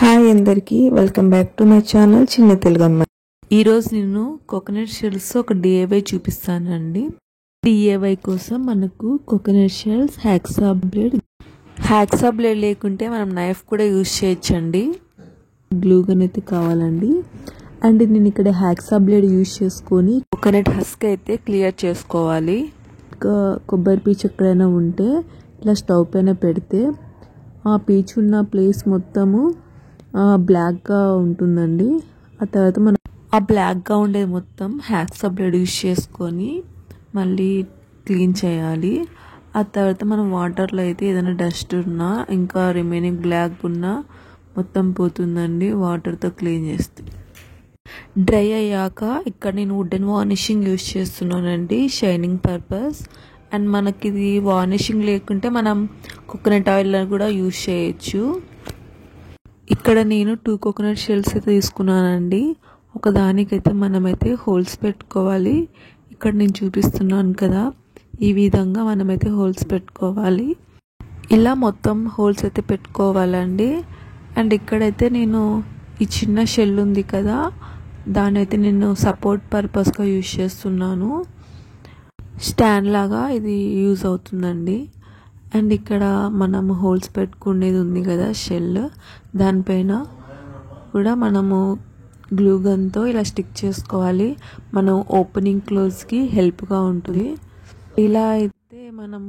Hi అందరికీ welcome back to my channel చిన్న తెలుగమ్మ. ఈరోజు నేను కోకోనట్ షెల్స్ ఒక డిఐవై చూపిస్తానండి. డిఐవై కోసం మనకు కోకోనట్ షెల్స్, హ్యాక్సా బ్లేడ్ లేకుంటే మనం నైఫ్ కూడా యూజ్ చేయొచ్చండి. గ్లూ గన్ అయితే కావాలండి. అండ్ నేను ఇక్కడ హ్యాక్సా బ్లేడ్ యూజ్ చేసుకొని కోకోనట్ హస్క్ అయితే క్లియర్ చేసుకోవాలి. కొబ్బరి పీచు ఎక్కడైనా ఉంటే ఇలా స్టవ్ పైన పెడితే ఆ పీచు ఉన్న ప్లేస్ మొత్తము బ్లాక్గా ఉంటుందండి. ఆ తర్వాత మనం ఆ బ్లాక్గా ఉండేది మొత్తం హ్యాక్సా బ్లేడ్ యూజ్ చేసుకొని మళ్ళీ క్లీన్ చేయాలి. ఆ తర్వాత మనం వాటర్లో అయితే ఏదైనా డస్ట్ ఉన్నా ఇంకా రిమైనింగ్ బ్లాక్ ఉన్నా మొత్తం పోతుందండి వాటర్తో క్లీన్ చేస్తే. డ్రై అయ్యాక ఇక్కడ నేను వుడెన్ వార్నిషింగ్ యూజ్ చేస్తున్నానండి, షైనింగ్ పర్పస్. అండ్ మనకి ఇది వార్నిషింగ్ లేకుంటే మనం కోకోనట్ ఆయిల్ కూడా యూజ్ చేయొచ్చు. ఇక్కడ నేను 2 కోకోనట్ షెల్స్ అయితే తీసుకున్నానండి. ఒక దానికైతే మనమైతే హోల్స్ పెట్టుకోవాలి. ఇక్కడ నేను చూపిస్తున్నాను కదా, ఈ విధంగా మనమైతే హోల్స్ పెట్టుకోవాలి. ఇలా మొత్తం హోల్స్ అయితే పెట్టుకోవాలండి. అండ్ ఇక్కడైతే నేను ఈ చిన్న షెల్ ఉంది కదా, దాని అయితే నేను సపోర్ట్ పర్పస్గా యూజ్ చేస్తున్నాను. స్టాండ్ లాగా ఇది యూజ్ అవుతుందండి. అండ్ ఇక్కడ మనం హోల్స్ పెట్టుకునేది ఉంది కదా షెల్, దానిపైన కూడా మనము గ్లూ గన్తో ఇలా స్టిక్ చేసుకోవాలి. మనం ఓపెనింగ్ క్లోజ్కి హెల్ప్గా ఉంటుంది. ఇలా అయితే మనం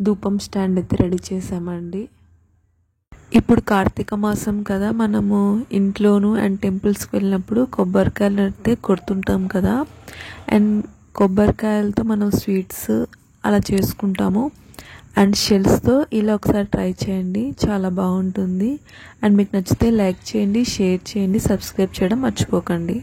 ధూపం స్టాండ్ అయితే రెడీ చేసామండి. ఇప్పుడు కార్తీక మాసం కదా, మనము ఇంట్లోనూ అండ్ టెంపుల్స్కి వెళ్ళినప్పుడు కొబ్బరికాయలు అయితే కొడుతుంటాం కదా. అండ్ కొబ్బరికాయలతో మనం స్వీట్స్ అలా చేసుకుంటాము. అండ్ షెల్స్తో ఇలా ఒకసారి ట్రై చేయండి, చాలా బాగుంటుంది. అండ్ మీకు నచ్చితే లైక్ చేయండి, షేర్ చేయండి, సబ్స్క్రైబ్ చేయడం మర్చిపోకండి.